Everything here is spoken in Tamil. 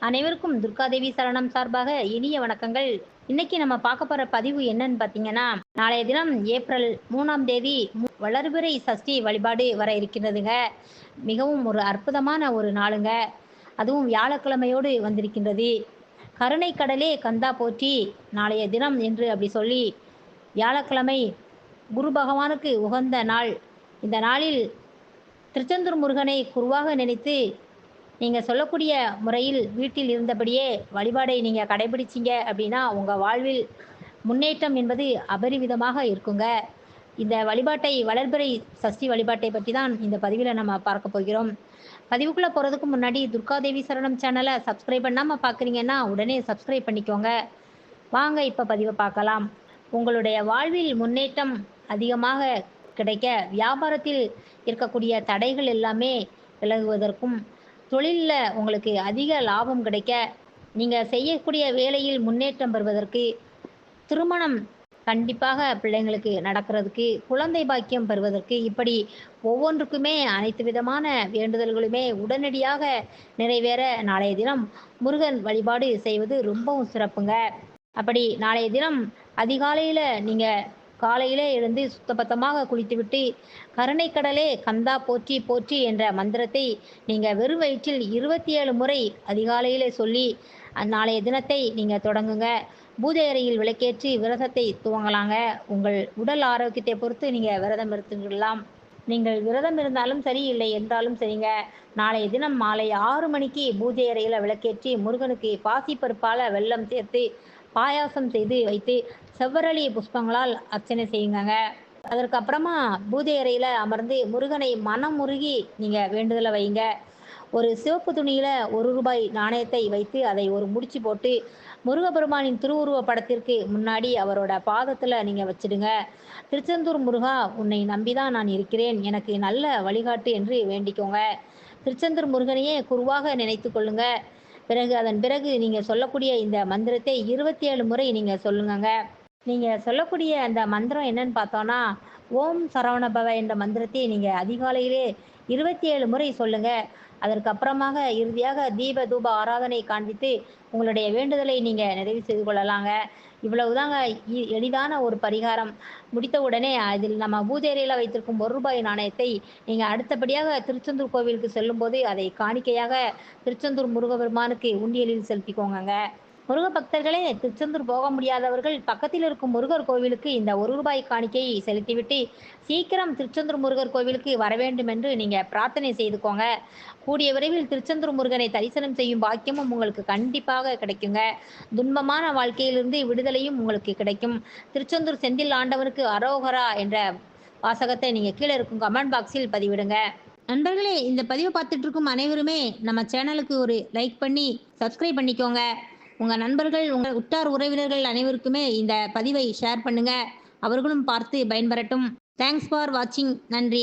அனைவருக்கும் துர்காதேவி சரணம் சார்பாக இனிய வணக்கங்கள். இன்னைக்கு நம்ம பார்க்க போற பதிவு என்னன்னு பார்த்தீங்கன்னா, நாளைய தினம் ஏப்ரல் 3ஆம் தேதி வளர்பிறை சஷ்டி வழிபாடு வர இருக்கின்றதுங்க. மிகவும் ஒரு அற்புதமான ஒரு நாளுங்க. அதுவும் வியாழக்கிழமையோடு வந்திருக்கின்றது. கருணை கடலே கந்தா போற்றி நாளைய தினம் என்று அப்படி சொல்லி வியாழக்கிழமை குரு பகவானுக்கு உகந்த நாள். இந்த நாளில் திருச்செந்தூர் முருகனை குருவாக நினைத்து நீங்க சொல்லக்கூடிய முறையில் வீட்டில் இருந்தபடியே வழிபாடை நீங்க கடைபிடிச்சீங்க அப்படின்னா, உங்க வாழ்வில் முன்னேற்றம் என்பது அபரிவிதமாக இருக்குங்க. இந்த வழிபாட்டை வளர்பிறை சஷ்டி வழிபாட்டை பற்றி தான் இந்த பதிவில நம்ம பார்க்க போகிறோம். பதிவுக்குள்ள போறதுக்கு முன்னாடி துர்காதேவி சரணம் சேனல சப்ஸ்கிரைப் பண்ணாம பார்க்குறீங்கன்னா, உடனே சப்ஸ்கிரைப் பண்ணிக்கோங்க. வாங்க இப்ப பதிவ பார்க்கலாம். உங்களுடைய வாழ்வில் முன்னேற்றம் அதிகமாக கிடைக்க, வியாபாரத்தில் இருக்கக்கூடிய தடைகள் எல்லாமே விலகுவதற்கும், தொழில்ல உங்களுக்கு அதிக லாபம் கிடைக்க, நீங்க செய்யக்கூடிய வேலையில் முன்னேற்றம் பெறுவதற்கு, திருமணம் கண்டிப்பாக பிள்ளைங்களுக்கு நடக்கிறதுக்கு, குழந்தை பாக்கியம் பெறுவதற்கு, இப்படி ஒவ்வொன்றுக்குமே அனைத்து விதமான வேண்டுதல்களுமே உடனடியாக நிறைவேற நாளைய தினம் முருகன் வழிபாடு செய்வது ரொம்பவும் சிறப்புங்க. அப்படி நாளைய தினம் அதிகாலையில நீங்க காலையிலே எழுந்து சுத்தபத்தமாக குளித்துவிட்டு, "கருணை கடலே கந்தா போற்றி போற்றி" என்ற மந்திரத்தை நீங்க வெறும் வயிற்றில் 27 முறை அதிகாலையிலே சொல்லி, நாளைய தினத்தை நீங்க தொடங்குங்க. பூஜை அறையில் விளக்கேற்றி விரதத்தை துவங்கலாங்க. உங்கள் உடல் ஆரோக்கியத்தை பொறுத்து நீங்க விரதம் இருந்துவிடலாம். நீங்கள் விரதம் இருந்தாலும் சரி, இல்லை என்றாலும் சரிங்க. நாளைய தினம் மாலை 6 மணிக்கு பூஜை அறையில விளக்கேற்றி முருகனுக்கு பாசிப்பருப்பால வெல்லம் சேர்த்து பாயாசம் செய்து வைத்து செவ்வரளி புஷ்பங்களால் அர்ச்சனை செய்யுங்கங்க. அதற்கு அப்புறமா பூஜை அறையில அமர்ந்து முருகனை மனமுருகி நீங்க வேண்டுதல வைங்க. ஒரு சிவப்பு துணியில ரூ. 1 நாணயத்தை வைத்து அதை ஒரு முடிச்சு போட்டு முருகப்பெருமானின் திருவுருவ படத்திற்கு முன்னாடி அவரோட பாதத்துல நீங்க வச்சிடுங்க. "திருச்செந்தூர் முருகா, உன்னை நம்பிதான் நான் இருக்கிறேன். எனக்கு நல்ல வழிகாட்டு" என்று வேண்டிக்கோங்க. திருச்செந்தூர் முருகனையே குருவாக நினைத்து கொள்ளுங்க. அதன் பிறகு நீங்க சொல்லக்கூடிய இந்த மந்திரத்தை 27 முறை நீங்க சொல்லுங்கங்க. நீங்க சொல்லக்கூடிய அந்த மந்திரம் என்னன்னு பார்த்தோம்னா, "ஓம் சரவணபவ" என்ற மந்திரத்தை நீங்க அதிகாலையிலே 27 முறை சொல்லுங்க. அதற்கு அப்புறமாக இறுதியாக தீப தூப ஆராதனை காண்பித்து உங்களுடைய வேண்டுதலை நீங்க நிறைவு செய்து கொள்ளலாங்க. இவ்வளவுதாங்க. எளிதான ஒரு பரிகாரம். முடித்த உடனே அதில் நம்ம பூஜை அறையில வைத்திருக்கும் ரூ. 1 நாணயத்தை நீங்க அடுத்தபடியாக திருச்செந்தூர் கோவிலுக்கு செல்லும்போது அதை காணிக்கையாக திருச்செந்தூர் முருகப்பெருமானுக்கு உண்டியலில் செலுத்திக்கோங்கங்க. முருக பக்தர்களே, திருச்செந்தூர் போக முடியாதவர்கள் பக்கத்தில் இருக்கும் முருகர் கோவிலுக்கு இந்த ரூ. 1 காணிக்கையை செலுத்திவிட்டு சீக்கிரம் திருச்செந்தூர் முருகர் கோவிலுக்கு வர வேண்டும் என்று நீங்க பிரார்த்தனை செய்துக்கோங்க. கூடிய விரைவில் திருச்செந்தூர் முருகனை தரிசனம் செய்யும் பாக்கியமும் உங்களுக்கு கண்டிப்பாக கிடைக்குங்க. துன்பமான வாழ்க்கையிலிருந்து விடுதலையும் உங்களுக்கு கிடைக்கும். திருச்செந்தூர் செந்தில் ஆண்டவனுக்கு அரோகரா என்ற வாசகத்தை நீங்க கீழே இருக்கும் கமெண்ட் பாக்ஸில் பதிவிடுங்க. நண்பர்களே, இந்த பதிவை பார்த்துட்டு இருக்கும் அனைவருமே நம்ம சேனலுக்கு ஒரு லைக் பண்ணி சப்ஸ்கிரைப் பண்ணிக்கோங்க. உங்க நண்பர்கள், உங்க உற்றார் உறவினர்கள் அனைவருக்குமே இந்த பதிவை ஷேர் பண்ணுங்க. அவர்களும் பார்த்து பயன்பெறட்டும். தேங்க்ஸ் ஃபார் வாட்சிங். நன்றி.